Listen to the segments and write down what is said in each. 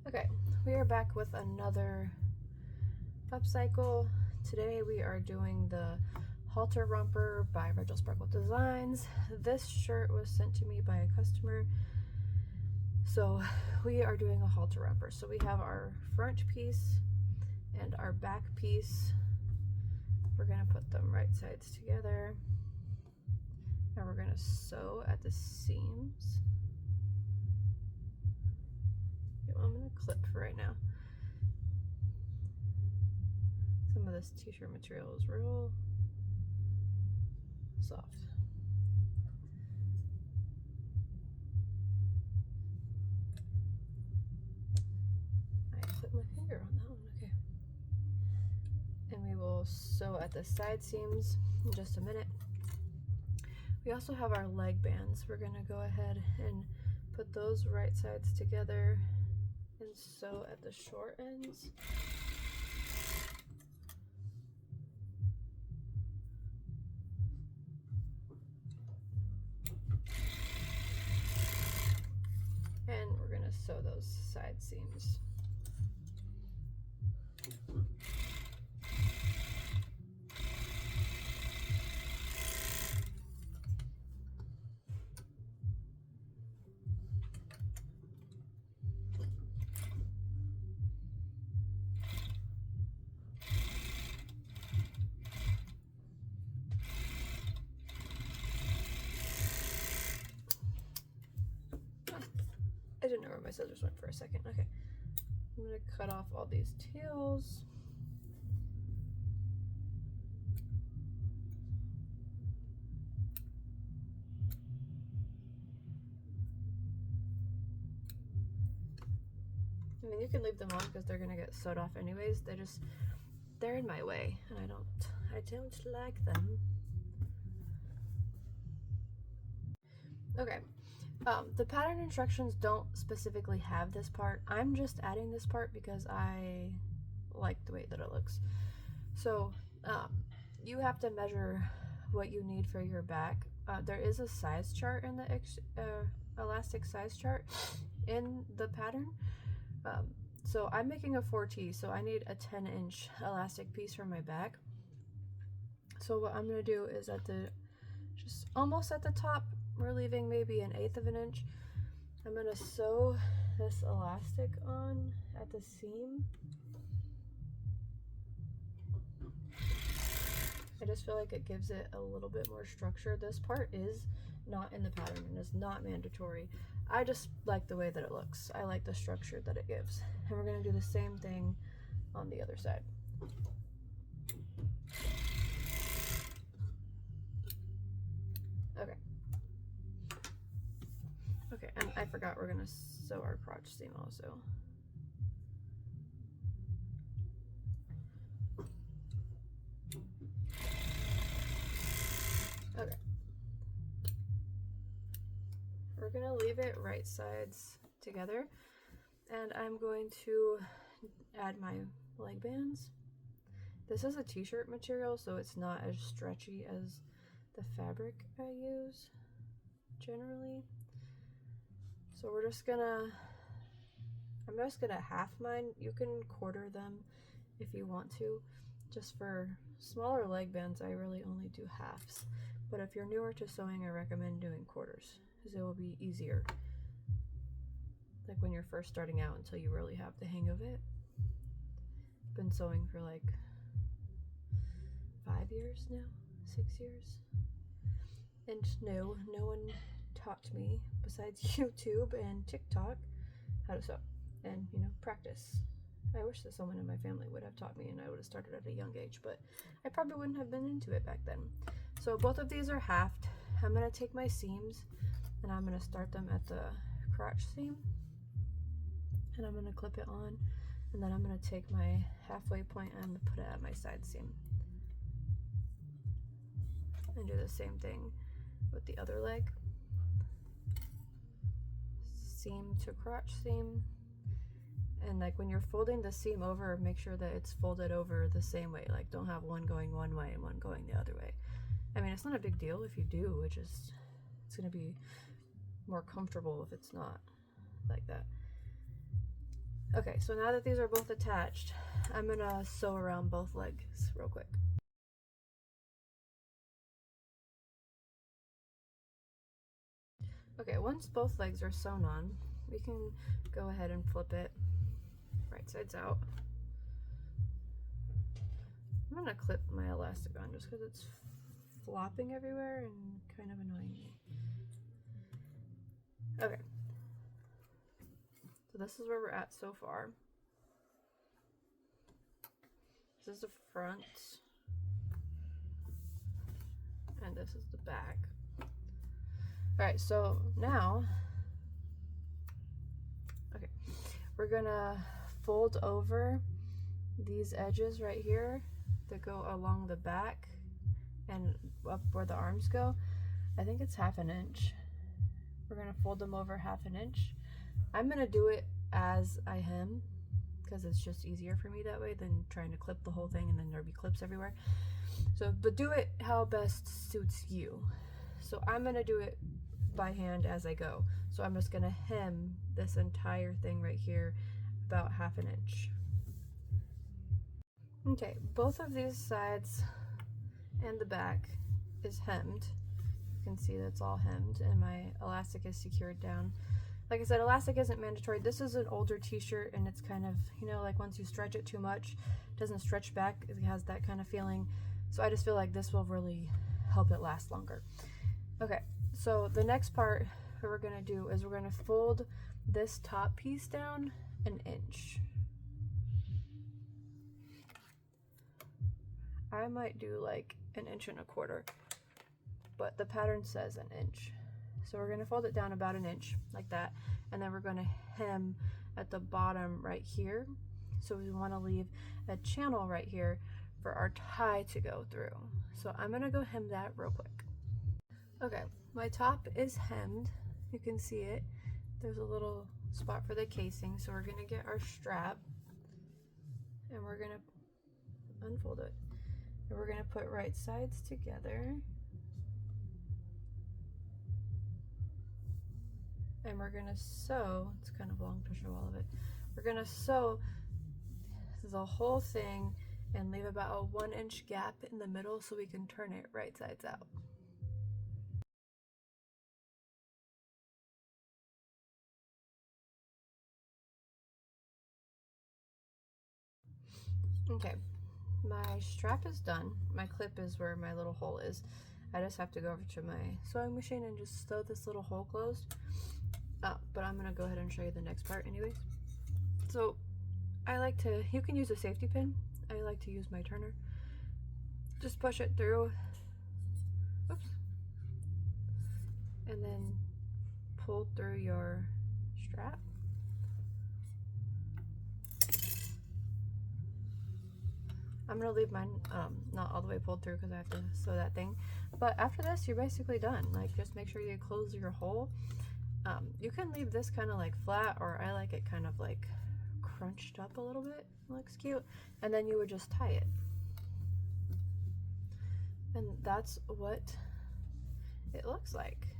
Okay, we are back with another upcycle. Today we are doing the Halter Romper by Virgil Sparkle Designs. This shirt was sent to me by a customer, so we are doing a halter romper. So we have our front piece and our back piece. We're gonna put them right sides together, and we're gonna sew at the seams. I'm gonna clip for right now. Some of this t-shirt material is real soft. I put my finger on that one, okay. And we will sew at the side seams in just a minute. We also have our leg bands. We're gonna go ahead and put those right sides together and sew at the short ends. And we're gonna sew those side seams. I didn't know where my scissors went for a second. Okay, I'm gonna cut off all these tails. I mean, you can leave them on because they're gonna get sewed off anyways. They're in my way, and I don't like them. Okay, the pattern instructions don't specifically have this part. I'm just adding this part because I like the way that it looks. So you have to measure what you need for your back. There is a size chart in the elastic size chart in the pattern. So I'm making a 4T, so I need a 10-inch elastic piece for my back. So what I'm gonna do is just almost at the top, we're leaving maybe 1/8 of an inch. I'm gonna sew this elastic on at the seam. I just feel like it gives it a little bit more structure. This part is not in the pattern and is not mandatory. I just like the way that it looks. I like the structure that it gives. And we're gonna do the same thing on the other side. Okay. Okay, and I forgot we're gonna sew our crotch seam also. Okay. We're gonna leave it right sides together, and I'm going to add my leg bands. This is a t-shirt material, so it's not as stretchy as the fabric I use generally. So I'm just gonna half mine. You can quarter them if you want to. Just for smaller leg bands, I really only do halves. But if you're newer to sewing, I recommend doing quarters, because it will be easier. Like when you're first starting out until you really have the hang of it. Been sewing for like 5 years now, 6 years. And no one taught me besides YouTube and TikTok how to sew and, you know, practice. I wish that someone in my family would have taught me and I would have started at a young age, but I probably wouldn't have been into it back then. So both of these are halved. I'm gonna take my seams and I'm gonna start them at the crotch seam, and I'm gonna clip it on, and then I'm gonna take my halfway point and I'm gonna put it at my side seam and do the same thing with the other leg. Seam to crotch seam. And like when you're folding the seam over, make sure that it's folded over the same way. Like don't have one going one way and one going the other way. I mean, it's not a big deal if you do, it's gonna be more comfortable if it's not like that. Okay, so now that these are both attached, I'm gonna sew around both legs real quick. Okay, once both legs are sewn on, we can go ahead and flip it right sides out. I'm gonna clip my elastic on just because it's flopping everywhere and kind of annoying me. Okay, so this is where we're at so far. This is the front, and this is the back. Alright, so now, okay, we're gonna fold over these edges right here that go along the back and up where the arms go. I think it's 1/2 inch. We're gonna fold them over 1/2 inch. I'm gonna do it as I hem because it's just easier for me that way than trying to clip the whole thing and then there'll be clips everywhere. So, but do it how best suits you. So I'm gonna do it by hand as I go. So I'm just gonna hem this entire thing right here about 1/2 inch. Okay, both of these sides and the back is hemmed. You can see that's all hemmed and my elastic is secured down. Like I said, elastic isn't mandatory. This is an older t-shirt and it's kind of, you know, like once you stretch it too much, it doesn't stretch back. It has that kind of feeling. So I just feel like this will really help it last longer. Okay, so the next part that we're gonna do is we're gonna fold this top piece down 1 inch. I might do like 1.25 inches, but the pattern says 1 inch. So we're gonna fold it down about 1 inch like that, and then we're gonna hem at the bottom right here. So we wanna leave a channel right here for our tie to go through. So I'm gonna go hem that real quick. Okay, my top is hemmed. You can see it. There's a little spot for the casing. So we're gonna get our strap and we're gonna unfold it. And we're gonna put right sides together. And we're gonna sew, it's kind of long to show all of it. We're gonna sew the whole thing and leave about a 1 inch gap in the middle so we can turn it right sides out. Okay, my strap is done. My clip is where my little hole is. I just have to go over to my sewing machine and just sew this little hole closed. But I'm gonna go ahead and show you the next part anyways. So I like to, you can use a safety pin. I like to use my turner. Just push it through. Oops. And then pull through your strap. I'm gonna leave mine not all the way pulled through because I have to sew that thing. But after this, you're basically done. Like, just make sure you close your hole. You can leave this kind of like flat, or I like it kind of like crunched up a little bit. It looks cute. And then you would just tie it. And that's what it looks like.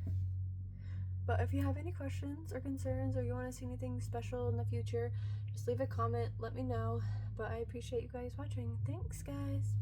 But if you have any questions or concerns, or you want to see anything special in the future, just leave a comment, let me know. But I appreciate you guys watching. Thanks, guys.